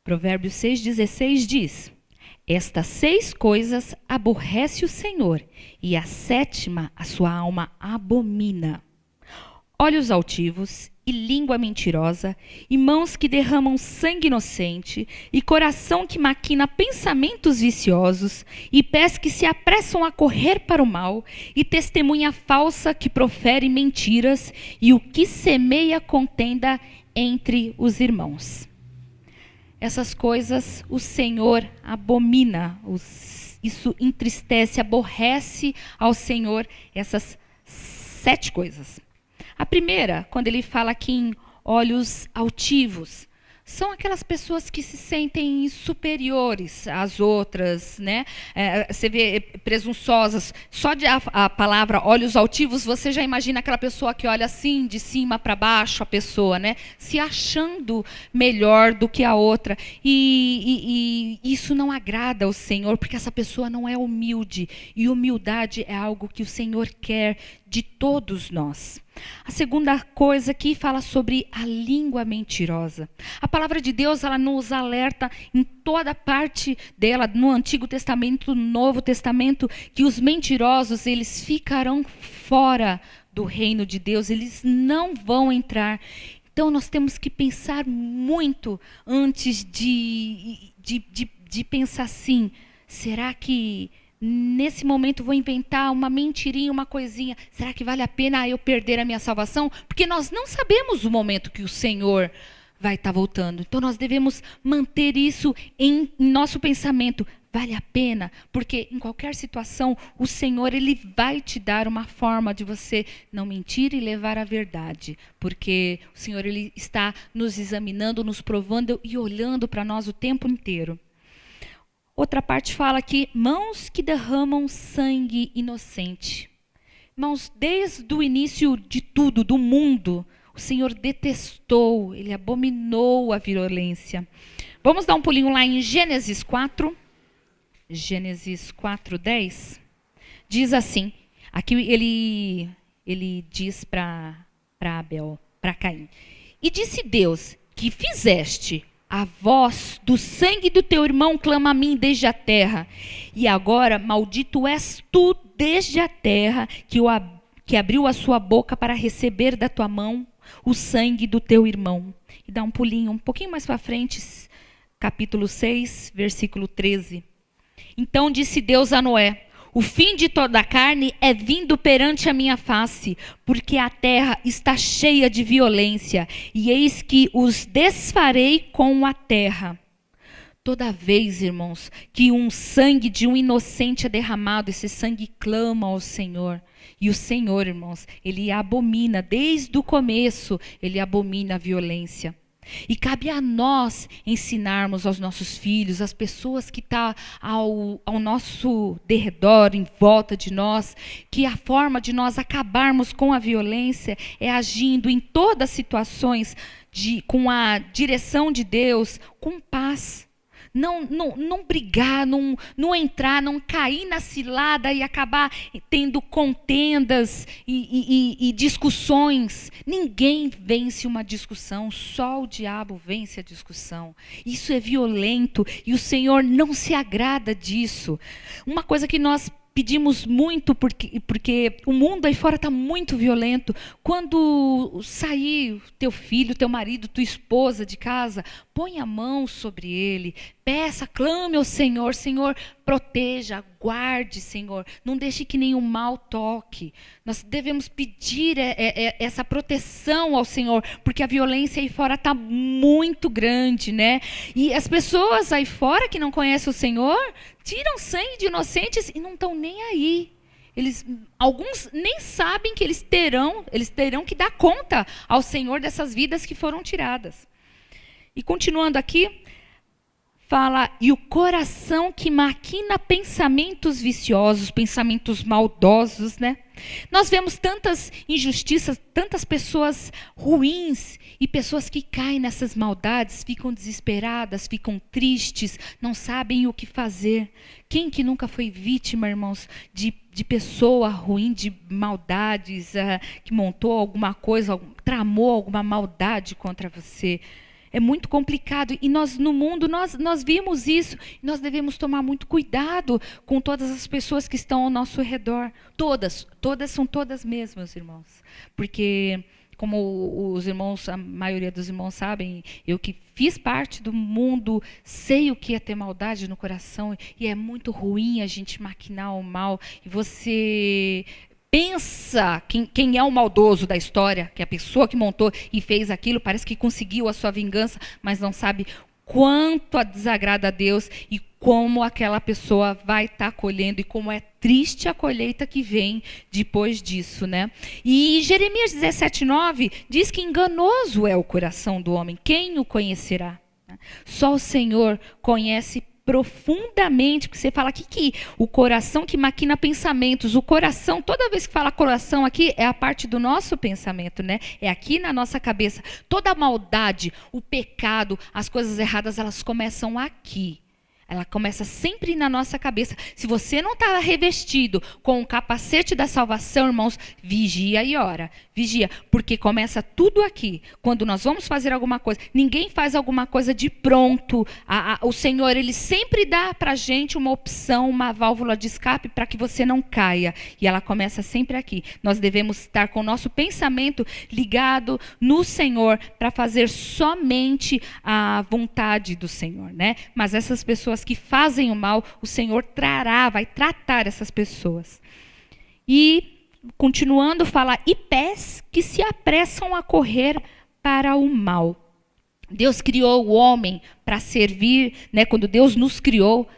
Provérbios 6,16 diz: estas 6 coisas aborrece o Senhor, e a 7ª a sua alma abomina: olhos altivos e língua mentirosa, e mãos que derramam sangue inocente, e coração que maquina pensamentos viciosos, e pés que se apressam a correr para o mal, e testemunha falsa que profere mentiras, e o que semeia contenda entre os irmãos. Essas coisas o Senhor abomina, isso entristece, aborrece ao Senhor essas 7 coisas. A primeira, quando ele fala aqui em olhos altivos, são aquelas pessoas que se sentem superiores às outras, né? Você vê presunçosas. Só de a palavra olhos altivos, você já imagina aquela pessoa que olha assim, de cima para baixo, a pessoa, né? Se achando melhor do que a outra. E isso não agrada ao Senhor, porque essa pessoa não é humilde. E humildade é algo que o Senhor quer de todos nós. A segunda coisa aqui fala sobre a língua mentirosa. A palavra de Deus, ela nos alerta em toda parte dela, no Antigo Testamento, no Novo Testamento, que os mentirosos, eles ficarão fora do reino de Deus, eles não vão entrar. Então nós temos que pensar muito antes de pensar assim: será que nesse momento vou inventar uma mentirinha, uma coisinha? Será que vale a pena eu perder a minha salvação? Porque nós não sabemos o momento que o Senhor vai estar voltando. Então nós devemos manter isso em nosso pensamento. Vale a pena? Porque em qualquer situação o Senhor, ele vai te dar uma forma de você não mentir e levar a verdade. Porque o Senhor, ele está nos examinando, nos provando e olhando para nós o tempo inteiro. Outra parte fala que mãos que derramam sangue inocente. Irmãos, desde o início de tudo, do mundo, o Senhor detestou, ele abominou a violência. Vamos dar um pulinho lá em Gênesis 4. Gênesis 4:10. Diz assim, aqui ele diz para Abel, para Caim: e disse Deus, que fizeste? A voz do sangue do teu irmão clama a mim desde a terra. E agora maldito és tu desde a terra, que abriu a sua boca para receber da tua mão o sangue do teu irmão. E dá um pulinho um pouquinho mais para frente, capítulo 6, versículo 13. Então disse Deus a Noé: o fim de toda a carne é vindo perante a minha face, porque a terra está cheia de violência, e eis que os desfarei com a terra. Toda vez, irmãos, que um sangue de um inocente é derramado, esse sangue clama ao Senhor. E o Senhor, irmãos, ele abomina, desde o começo, ele abomina a violência. E cabe a nós ensinarmos aos nossos filhos, às pessoas que estão ao nosso derredor, em volta de nós, que a forma de nós acabarmos com a violência é agindo em todas as situações com a direção de Deus, com paz. Não brigar, não entrar, não cair na cilada e acabar tendo contendas e discussões. Ninguém vence uma discussão, só o diabo vence a discussão. Isso é violento e o Senhor não se agrada disso. Uma coisa que nós pedimos muito, porque o mundo aí fora está muito violento. Quando sair teu filho, teu marido, tua esposa de casa, põe a mão sobre ele, peça, clame ao Senhor: Senhor, proteja, guarde, Senhor, não deixe que nenhum mal toque. Nós devemos pedir essa proteção ao Senhor, porque a violência aí fora está muito grande, né? E as pessoas aí fora que não conhecem o Senhor tiram sangue de inocentes e não estão nem aí. Alguns nem sabem que eles terão que dar conta ao Senhor dessas vidas que foram tiradas. E continuando aqui, fala: e o coração que maquina pensamentos viciosos, pensamentos maldosos, né? Nós vemos tantas injustiças, tantas pessoas ruins e pessoas que caem nessas maldades, ficam desesperadas, ficam tristes, não sabem o que fazer. Quem que nunca foi vítima, irmãos, de pessoa ruim, de maldades, que montou alguma coisa, tramou alguma maldade contra você? é muito complicado. E nós, no mundo, nós vimos isso. Nós devemos tomar muito cuidado com todas as pessoas que estão ao nosso redor. Todas são todas mesmo, meus irmãos. Porque, como os irmãos, a maioria dos irmãos sabem, eu que fiz parte do mundo, sei o que é ter maldade no coração, e é muito ruim a gente maquinar o mal, e você pensa quem é o maldoso da história, que é a pessoa que montou e fez aquilo, parece que conseguiu a sua vingança, mas não sabe quanto desagrada a Deus e como aquela pessoa vai estar colhendo e como é triste a colheita que vem depois disso, né? E Jeremias 17:9 diz que enganoso é o coração do homem, quem o conhecerá? Só o Senhor conhece profundamente, porque você fala aqui que o coração que maquina pensamentos, o coração, toda vez que fala coração aqui, é a parte do nosso pensamento, né? É aqui na nossa cabeça. Toda a maldade, o pecado, as coisas erradas, elas começam aqui. Ela começa sempre na nossa cabeça. Se você não está revestido com o capacete da salvação, irmãos, vigia e ora. Vigia, porque começa tudo aqui. Quando nós vamos fazer alguma coisa, ninguém faz alguma coisa de pronto. O Senhor, Ele sempre dá para a gente uma opção, uma válvula de escape para que você não caia. E ela começa sempre aqui. Nós devemos estar com o nosso pensamento ligado no Senhor para fazer somente a vontade do Senhor, né? Mas essas pessoas que fazem o mal, o Senhor vai tratar essas pessoas. E, continuando, fala, e pés que se apressam a correr para o mal. Deus criou o homem para servir, né? Quando Deus nos criou,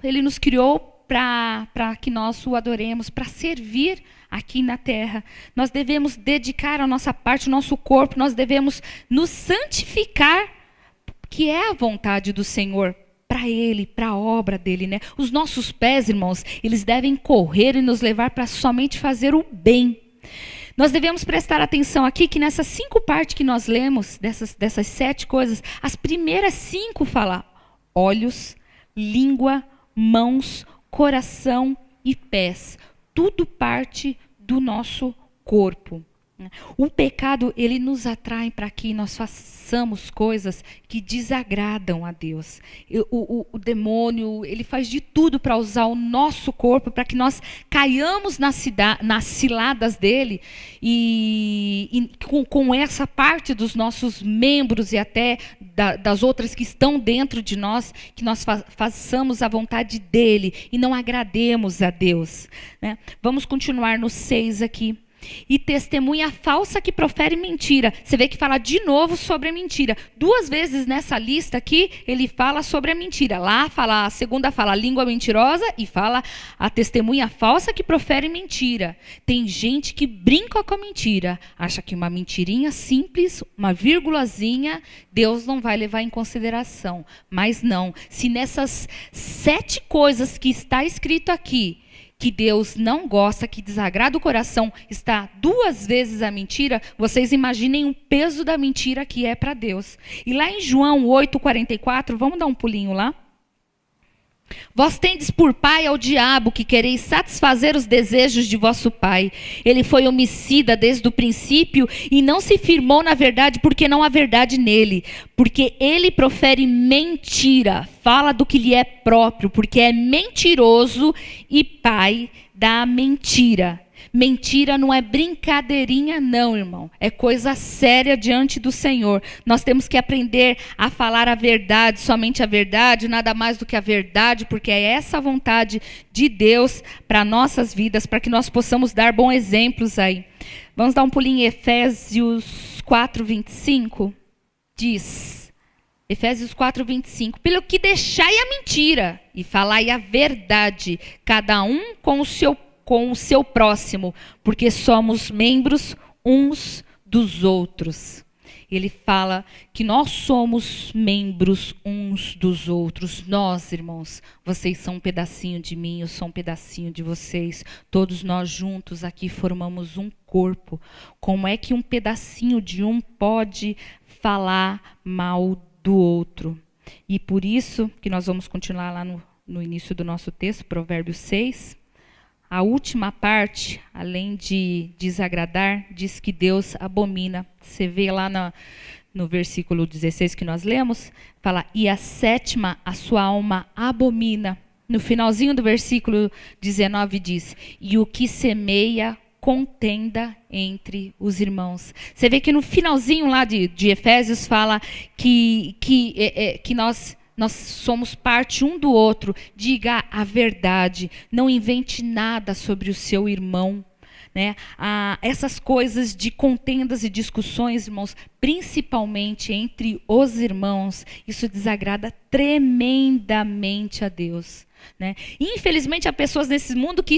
Ele nos criou para que nós o adoremos, para servir aqui na terra. Nós devemos dedicar a nossa parte, o nosso corpo, nós devemos nos santificar, que é a vontade do Senhor, para Ele, para a obra dEle, né? Os nossos pés, irmãos, eles devem correr e nos levar para somente fazer o bem. Nós devemos prestar atenção aqui que nessas 5 partes que nós lemos, dessas 7 coisas, as primeiras 5 falam olhos, língua, mãos, coração e pés. Tudo parte do nosso corpo. O pecado, ele nos atrai para que nós façamos coisas que desagradam a Deus. O demônio, ele faz de tudo para usar o nosso corpo, para que nós caiamos nas ciladas dele e com essa parte dos nossos membros e até das outras que estão dentro de nós, que nós façamos a vontade dele e não agrademos a Deus, né? Vamos continuar no 6 aqui. E testemunha falsa que profere mentira. Você vê que fala de novo sobre a mentira. 2 vezes nessa lista aqui, ele fala sobre a mentira. Lá fala, a segunda fala a língua mentirosa e fala a testemunha falsa que profere mentira. Tem gente que brinca com a mentira. Acha que uma mentirinha simples, uma vírgulazinha, Deus não vai levar em consideração. Mas não. Se nessas 7 coisas que está escrito aqui, que Deus não gosta, que desagrada o coração, está 2 vezes a mentira, vocês imaginem o peso da mentira que é para Deus. E lá em João 8:44, vamos dar um pulinho lá? Vós tendes por pai ao diabo, que quereis satisfazer os desejos de vosso pai. Ele foi homicida desde o princípio e não se firmou na verdade, porque não há verdade nele. Porque ele profere mentira, fala do que lhe é próprio, porque é mentiroso e pai da mentira. Mentira não é brincadeirinha não, irmão. É coisa séria diante do Senhor. Nós temos que aprender a falar a verdade, somente a verdade, nada mais do que a verdade, porque é essa a vontade de Deus para nossas vidas, para que nós possamos dar bons exemplos aí. Vamos dar um pulinho em Efésios 4:25. Diz, Efésios 4:25, pelo que deixai a mentira e falai a verdade, cada um com o seu próximo, porque somos membros uns dos outros. Ele fala que nós somos membros uns dos outros. Nós, irmãos, vocês são um pedacinho de mim, eu sou um pedacinho de vocês. Todos nós juntos aqui formamos um corpo. Como é que um pedacinho de um pode falar mal do outro? E por isso que nós vamos continuar lá no início do nosso texto, Provérbios 6. A última parte, além de desagradar, diz que Deus abomina. Você vê lá no versículo 16 que nós lemos, fala, e a sétima a sua alma abomina. No finalzinho do versículo 19 diz, e o que semeia contenda entre os irmãos. Você vê que no finalzinho lá de Efésios fala que nós somos parte um do outro. Diga a verdade, não invente nada sobre o seu irmão. Né? Essas coisas de contendas e discussões, irmãos, principalmente entre os irmãos, isso desagrada tremendamente a Deus. Né? Infelizmente, há pessoas nesse mundo que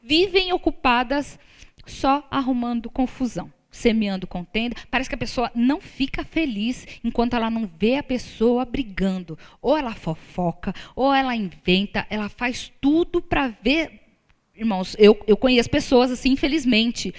vivem ocupadas só arrumando confusão, semeando contenda. Parece que a pessoa não fica feliz enquanto ela não vê a pessoa brigando. Ou ela fofoca, ou ela inventa, ela faz tudo para ver. Irmãos, eu conheço pessoas assim, infelizmente.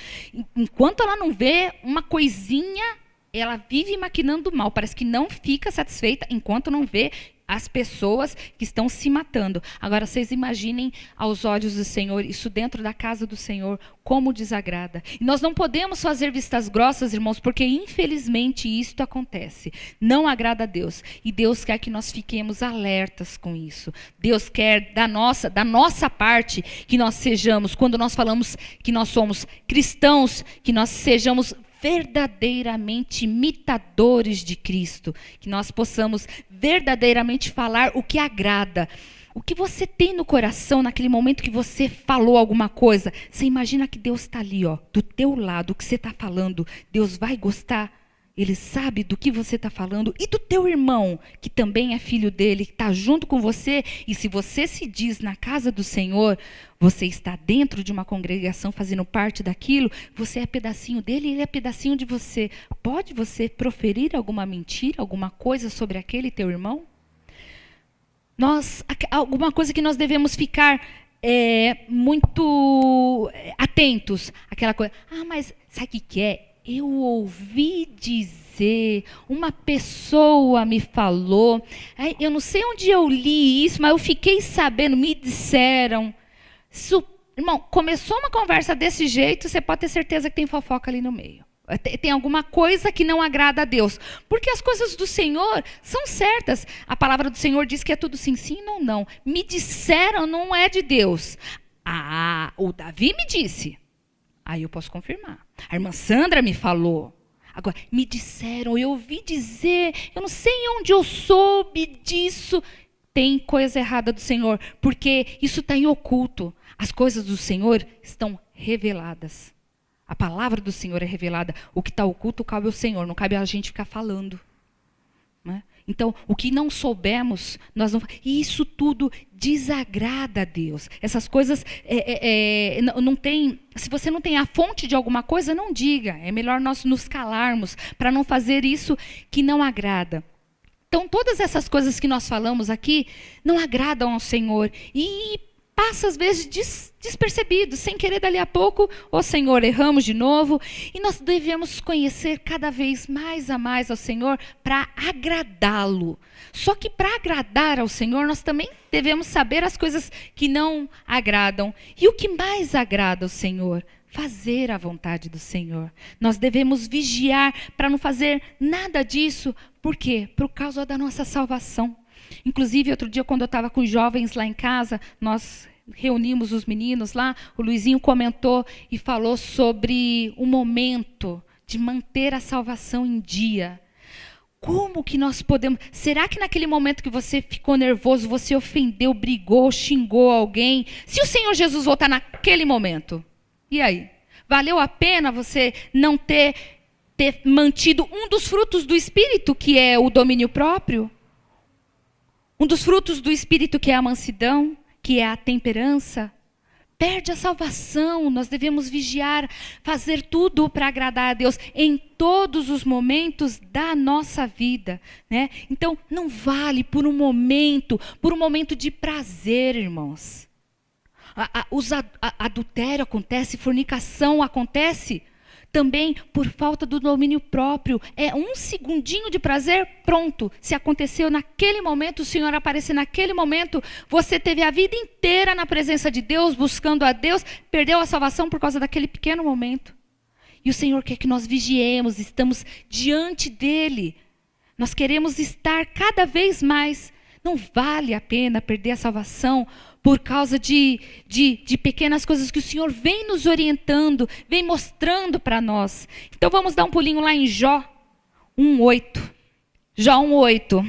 Enquanto ela não vê uma coisinha, ela vive maquinando mal. Parece que não fica satisfeita enquanto não vê as pessoas que estão se matando. Agora, vocês imaginem aos olhos do Senhor, isso dentro da casa do Senhor, como desagrada. E nós não podemos fazer vistas grossas, irmãos, porque infelizmente isto acontece. Não agrada a Deus. E Deus quer que nós fiquemos alertas com isso. Deus quer da nossa parte que nós sejamos, quando nós falamos que nós somos cristãos, que nós sejamos verdadeiramente imitadores de Cristo, que nós possamos verdadeiramente falar o que agrada. O que você tem no coração naquele momento que você falou alguma coisa, você imagina que Deus está ali, ó, do teu lado, o que você está falando, Deus vai gostar, Ele sabe do que você está falando, e do teu irmão, que também é filho dele, que está junto com você, e se você se diz na casa do Senhor, você está dentro de uma congregação fazendo parte daquilo, você é pedacinho dele e ele é pedacinho de você. Pode você proferir alguma mentira, alguma coisa sobre aquele teu irmão? Alguma coisa que nós devemos ficar muito atentos. Aquela coisa, mas sabe o que é? Eu ouvi dizer, uma pessoa me falou, eu não sei onde eu li isso, mas eu fiquei sabendo, me disseram. Irmão, começou uma conversa desse jeito, você pode ter certeza que tem fofoca ali no meio. Tem alguma coisa que não agrada a Deus. Porque as coisas do Senhor são certas. A palavra do Senhor diz que é tudo sim, sim, não, não. Me disseram, não é de Deus. O Davi me disse. Aí eu posso confirmar. A irmã Sandra me falou. Agora, me disseram, eu ouvi dizer, eu não sei onde eu soube disso. Tem coisa errada do Senhor, porque isso está em oculto. As coisas do Senhor estão reveladas. A palavra do Senhor é revelada. O que está oculto cabe ao Senhor, não cabe a gente ficar falando. Né? Então, o que não soubermos, nós não... E isso tudo desagrada a Deus. Essas coisas não tem... Se você não tem a fonte de alguma coisa, não diga. É melhor nós nos calarmos para não fazer isso que não agrada. Então, todas essas coisas que nós falamos aqui não agradam ao Senhor. E passa, às vezes, despercebido. Sem querer, dali a pouco, Senhor, erramos de novo. E nós devemos conhecer cada vez mais a mais ao Senhor para agradá-lo. Só que para agradar ao Senhor, nós também devemos saber as coisas que não agradam. E o que mais agrada ao Senhor? Fazer a vontade do Senhor. Nós devemos vigiar para não fazer nada disso. Por quê? Por causa da nossa salvação. Inclusive, outro dia, quando eu estava com os jovens lá em casa, nós reunimos os meninos lá, o Luizinho comentou e falou sobre o momento de manter a salvação em dia. Como que nós podemos... Será que naquele momento que você ficou nervoso, você ofendeu, brigou, xingou alguém? Se o Senhor Jesus voltar naquele momento... E aí? Valeu a pena você não ter mantido um dos frutos do Espírito, que é o domínio próprio? Um dos frutos do Espírito, que é a mansidão, que é a temperança? Perde a salvação. Nós devemos vigiar, fazer tudo para agradar a Deus em todos os momentos da nossa vida. Né? Então, não vale por um momento de prazer, irmãos. Adultério acontece, fornicação acontece também por falta do domínio próprio. É um segundinho de prazer, pronto. Se aconteceu naquele momento, o Senhor aparecer naquele momento, você teve a vida inteira na presença de Deus, buscando a Deus, perdeu a salvação por causa daquele pequeno momento. E o Senhor quer que nós vigiemos, estamos diante dEle. Nós queremos estar cada vez mais. Não vale a pena perder a salvação por causa de pequenas coisas que o Senhor vem nos orientando, vem mostrando para nós. Então vamos dar um pulinho lá em Jó 1:8. Jó 1:8.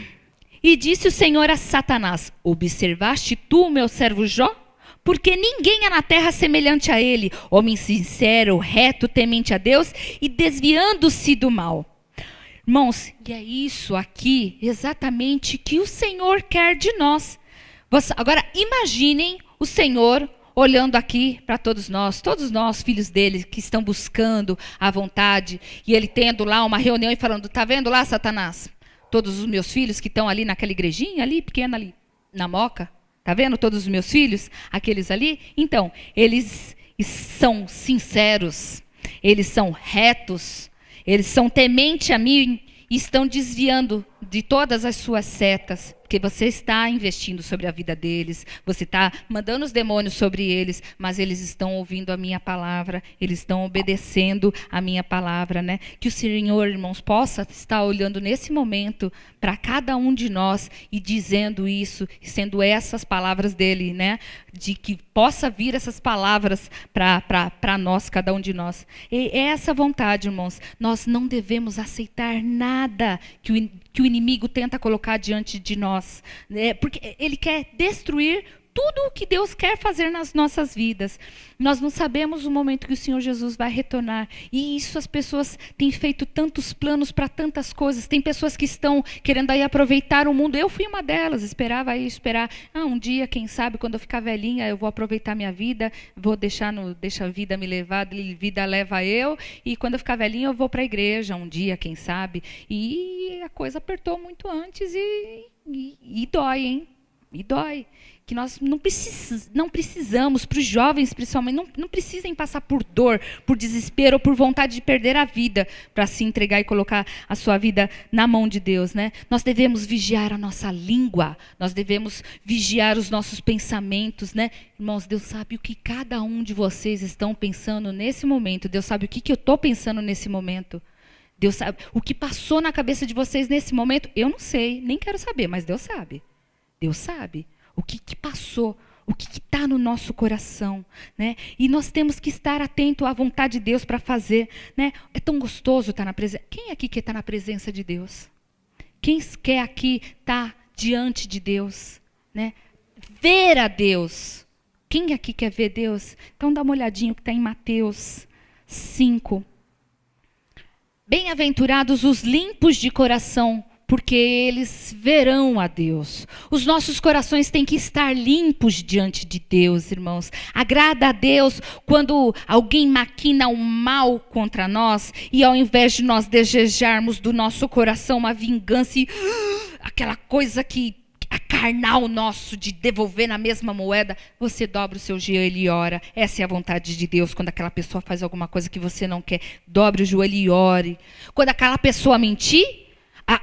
E disse o Senhor a Satanás: observaste tu, meu servo Jó? Porque ninguém há na terra semelhante a ele, homem sincero, reto, temente a Deus e desviando-se do mal. Irmãos, e é isso aqui exatamente que o Senhor quer de nós. Agora imaginem o Senhor olhando aqui para todos nós, filhos dele, que estão buscando a vontade, e ele tendo lá uma reunião e falando: tá vendo lá, Satanás? Todos os meus filhos que estão ali naquela igrejinha ali, pequena ali, na Moca, tá vendo todos os meus filhos? Aqueles ali? Então, eles são sinceros, eles são retos, eles são temente a mim e estão desviando de todas as suas setas, porque você está investindo sobre a vida deles, você está mandando os demônios sobre eles, mas eles estão ouvindo a minha palavra, eles estão obedecendo a minha palavra, né? Que o Senhor, irmãos, possa estar olhando nesse momento para cada um de nós e dizendo isso, sendo essas palavras dele, né? De que possa vir essas palavras para nós, cada um de nós. E é essa vontade, irmãos. Nós não devemos aceitar nada que o inimigo tenta colocar diante de nós, né? Porque ele quer destruir tudo o que Deus quer fazer nas nossas vidas. Nós não sabemos o momento que o Senhor Jesus vai retornar. E isso as pessoas têm feito tantos planos para tantas coisas. Tem pessoas que estão querendo aí aproveitar o mundo. Eu fui uma delas, esperar um dia, quem sabe, quando eu ficar velhinha, eu vou aproveitar minha vida, vou deixa a vida me levar, vida leva eu, e quando eu ficar velhinha eu vou para a igreja um dia, quem sabe. E a coisa apertou muito antes e dói, hein? E dói. Que nós não precisamos, para os jovens principalmente, não precisem passar por dor, por desespero ou por vontade de perder a vida para se entregar e colocar a sua vida na mão de Deus, né? Nós devemos vigiar a nossa língua, nós devemos vigiar os nossos pensamentos, né? Irmãos, Deus sabe o que cada um de vocês estão pensando nesse momento, Deus sabe o que eu estou pensando nesse momento. Deus sabe o que passou na cabeça de vocês nesse momento. Eu não sei, nem quero saber, mas Deus sabe. Deus sabe o que passou, o que está no nosso coração, né? E nós temos que estar atento à vontade de Deus para fazer, né? É tão gostoso estar na presença. Quem aqui quer estar na presença de Deus? Quem quer aqui estar diante de Deus, né? Ver a Deus. Quem aqui quer ver Deus? Então dá uma olhadinha que está em Mateus 5. Bem-aventurados os limpos de coração, porque eles verão a Deus. Os nossos corações têm que estar limpos diante de Deus, irmãos. Agrada a Deus quando alguém maquina o mal contra nós e ao invés de nós desejarmos do nosso coração uma vingança e aquela coisa que a carnal nosso de devolver na mesma moeda, você dobra o seu joelho e ora. Essa é a vontade de Deus. Quando aquela pessoa faz alguma coisa que você não quer, dobre o joelho e ore. Quando aquela pessoa mentir,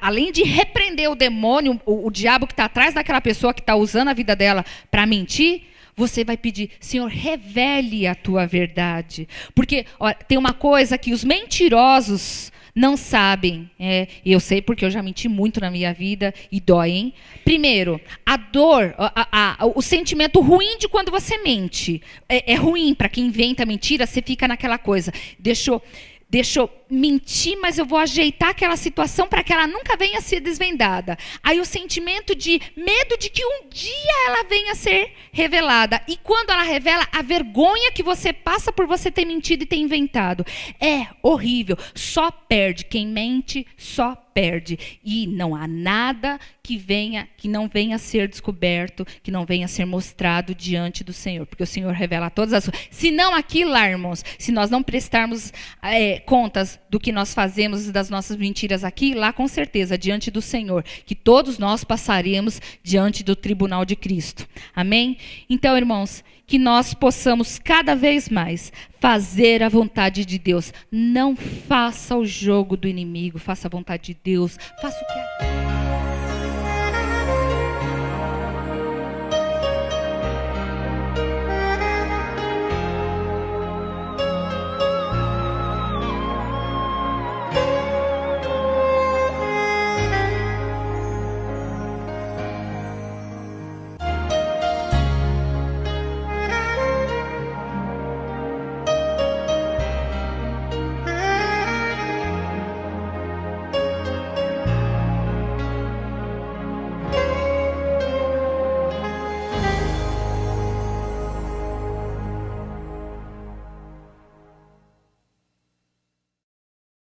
além de repreender o demônio, o diabo que está atrás daquela pessoa que está usando a vida dela para mentir, você vai pedir: Senhor, revele a tua verdade. Porque tem uma coisa que os mentirosos não sabem. Eu sei porque eu já menti muito na minha vida e dói, hein? Primeiro, a dor, o sentimento ruim de quando você mente. É ruim para quem inventa mentira, você fica naquela coisa. Deixa eu mentir, mas eu vou ajeitar aquela situação para que ela nunca venha a ser desvendada. Aí o sentimento de medo de que um dia ela venha a ser revelada. E quando ela revela, a vergonha que você passa por você ter mentido e ter inventado. É horrível. Só perde. Quem mente, só perde. E não há nada que não venha a ser descoberto, que não venha a ser mostrado diante do Senhor. Porque o Senhor revela todas as coisas. Se não aquilo lá, irmãos, se nós não prestarmos contas do que nós fazemos, das nossas mentiras aqui, lá com certeza, diante do Senhor, que todos nós passaremos diante do tribunal de Cristo. Amém? Então, irmãos, que nós possamos cada vez mais fazer a vontade de Deus. Não faça o jogo do inimigo, faça a vontade de Deus, faça o que é.